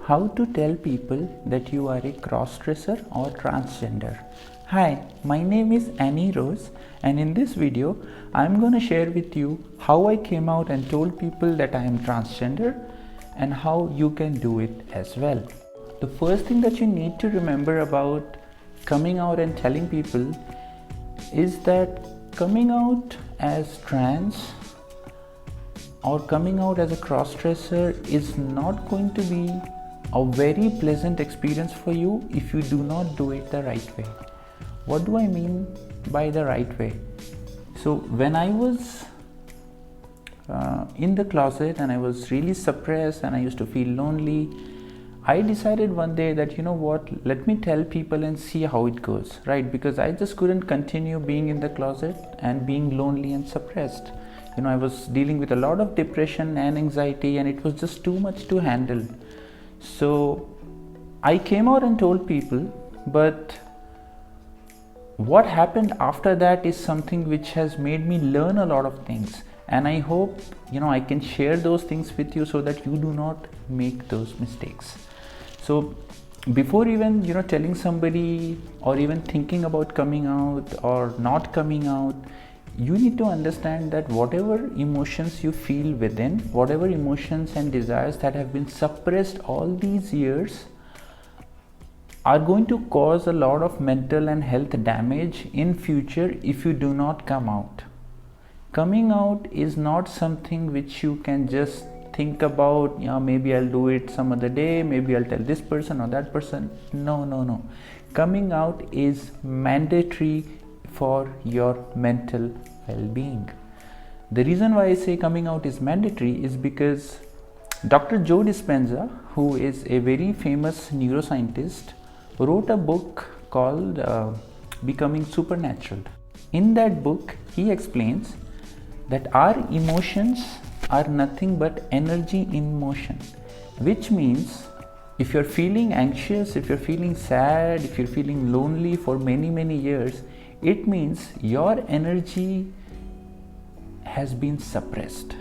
How to tell people that you are a crossdresser or transgender. Hi, my name is Annie Rose, and in this video I'm going to share with you how I came out and told people that I am transgender and how you can do it as well. The first thing that you need to remember about coming out and telling people is that coming out as trans or coming out as a crossdresser is not going to be a very pleasant experience for you if you do not do it the right way. What do I mean by the right way? So when I was in the closet and I was really suppressed and I used to feel lonely, I decided one day that, you know what, let me tell people and see how it goes, right? Because I just couldn't continue being in the closet and being lonely and suppressed. I was dealing with a lot of depression and anxiety, and it was just too much to handle. So I came out and told people, but what happened after that is something which has made me learn a lot of things, and I hope I can share those things with you so that you do not make those mistakes. So before even telling somebody or even thinking about coming out or not coming out, you need to understand that whatever emotions you feel within, whatever emotions and desires that have been suppressed all these years are going to cause a lot of mental and health damage in future if you do not come out. Coming out is not something which you can just think about, maybe I'll do it some other day, maybe I'll tell this person or that person. No. Coming out is mandatory for your mental well-being. The reason why I say coming out is mandatory is because Dr. Joe Dispenza, who is a very famous neuroscientist, wrote a book called Becoming Supernatural. In that book, he explains that our emotions are nothing but energy in motion, which means if you're feeling anxious, if you're feeling sad, if you're feeling lonely for many years, it means your energy has been suppressed.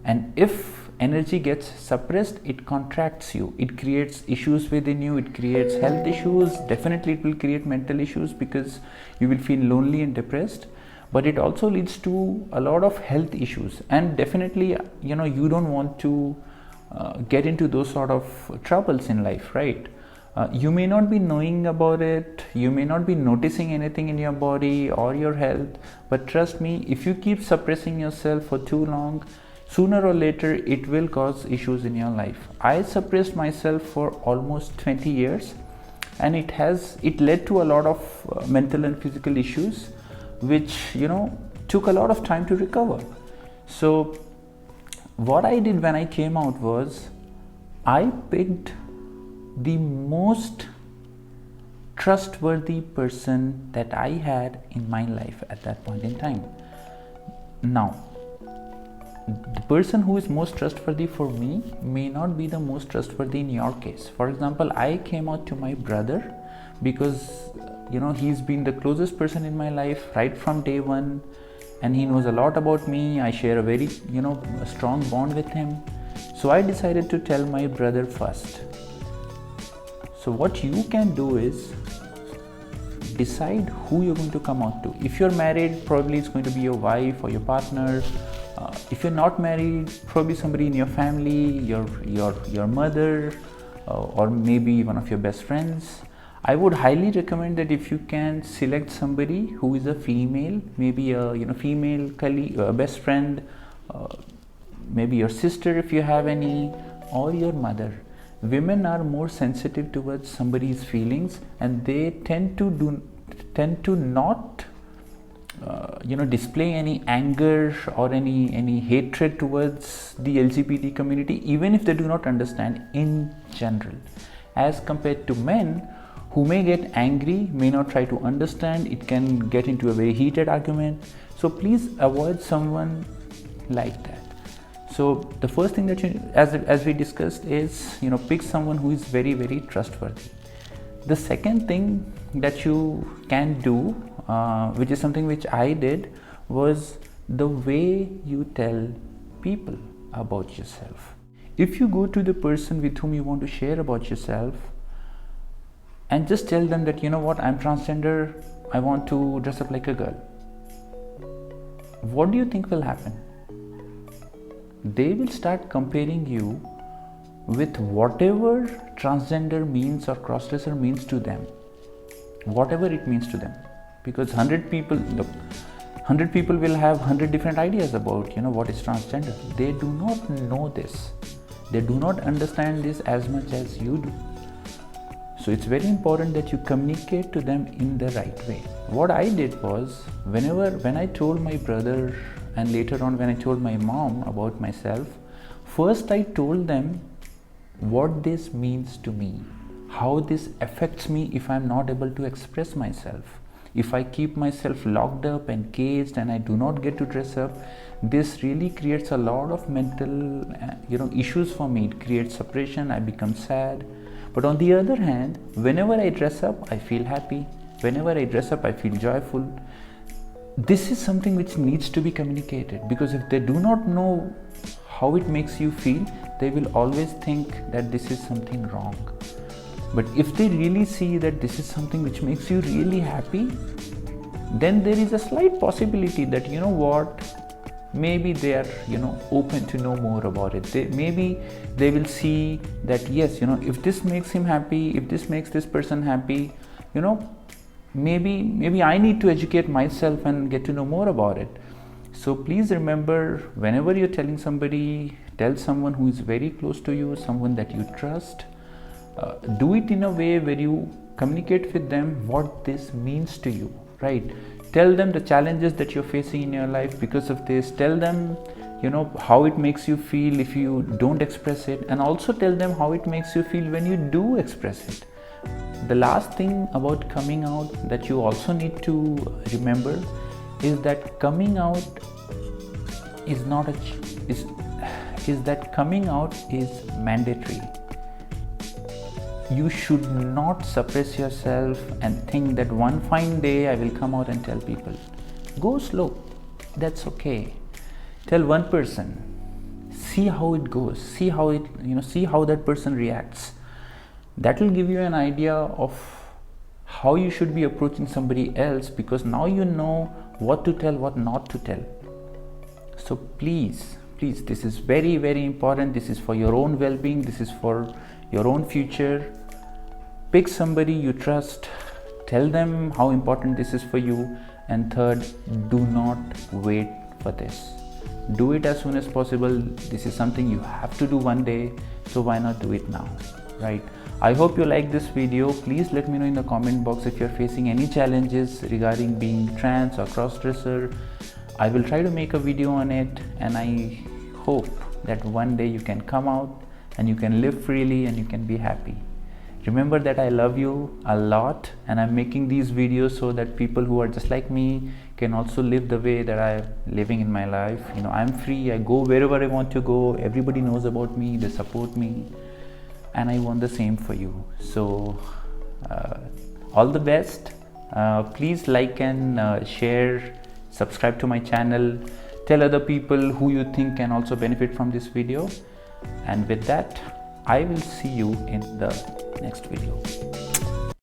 And if energy gets suppressed, it contracts you, it creates issues within you, it creates health issues. Definitely it will create mental issues because you will feel lonely and depressed, but it also leads to a lot of health issues. And definitely you don't want to get into those sort of troubles in life, right? You may not be knowing about it, you may not be noticing anything in your body or your health, but trust me, if you keep suppressing yourself for too long, sooner or later it will cause issues in your life. I suppressed myself for almost 20 years, and it led to a lot of mental and physical issues, which took a lot of time to recover. So what I did when I came out was I picked the most trustworthy person that I had in my life at that point in time. Now, the person who is most trustworthy for me may not be the most trustworthy in your case. For example, I came out to my brother because he's been the closest person in my life right from day one, and he knows a lot about me. I share a very a strong bond with him. So I decided to tell my brother first. So what you can do is decide who you're going to come out to. If you're married, probably it's going to be your wife or your partner. If you're not married, probably somebody in your family, your mother, or maybe one of your best friends. I would highly recommend that if you can select somebody who is a female, maybe a female colleague, best friend, maybe your sister if you have any, or your mother. Women are more sensitive towards somebody's feelings, and they tend to not display any anger or any hatred towards the LGBT community, even if they do not understand in general, as compared to men who may get angry, may not try to understand. It can get into a very heated argument. So please avoid someone like that. So the first thing that as we discussed is pick someone who is very trustworthy. The second thing that you can do, which is something which I did, was the way you tell people about yourself. If you go to the person with whom you want to share about yourself and just tell them that, you know what, I'm transgender, I want to dress up like a girl, what do you think will happen? They will start comparing you with whatever transgender means or crossdresser means to them, whatever it means to them. Because 100 people, look, 100 people will have 100 different ideas about, what is transgender. They do not know this. They do not understand this as much as you do. So it's very important that you communicate to them in the right way. What I did was, when I told my brother and later on when I told my mom about myself, first I told them what this means to me, how this affects me if I'm not able to express myself. If I keep myself locked up and caged and I do not get to dress up, this really creates a lot of mental issues for me. It creates suppression, I become sad. But on the other hand, whenever I dress up, I feel happy. Whenever I dress up, I feel joyful. This is something which needs to be communicated, because if they do not know how it makes you feel, they will always think that this is something wrong. But if they really see that this is something which makes you really happy, then there is a slight possibility that, maybe they are, open to know more about it. Maybe they will see that, yes, if this makes him happy, if this makes this person happy, maybe I need to educate myself and get to know more about it. So please remember, whenever you're telling somebody, tell someone who is very close to you, someone that you trust. Do it in a way where you communicate with them what this means to you, right? Tell them the challenges that you're facing in your life because of this. Tell them, how it makes you feel if you don't express it, and also tell them how it makes you feel when you do express it. The last thing about coming out that you also need to remember is that coming out is mandatory. You should not suppress yourself and think that one fine day I will come out and tell people. Go slow, that's okay. Tell one person, see how it goes, see how that person reacts. That will give you an idea of how you should be approaching somebody else, because now you know what to tell, what not to tell. So please, this is very, very important. This is for your own well-being. This is for your own future. Pick somebody you trust. Tell them how important this is for you. And third, do not wait for this. Do it as soon as possible. This is something you have to do one day. So why not do it now, right? I hope you like this video. Please let me know in the comment box if you're facing any challenges regarding being trans or crossdresser. I will try to make a video on it, and I hope that one day you can come out and you can live freely and you can be happy. Remember that I love you a lot, and I'm making these videos so that people who are just like me can also live the way that I'm living in my life. I'm free, I go wherever I want to go, everybody knows about me, they support me, and I want the same for you. So all the best. Please like and share, subscribe to my channel, tell other people who you think can also benefit from this video. And with that, I will see you in the next video.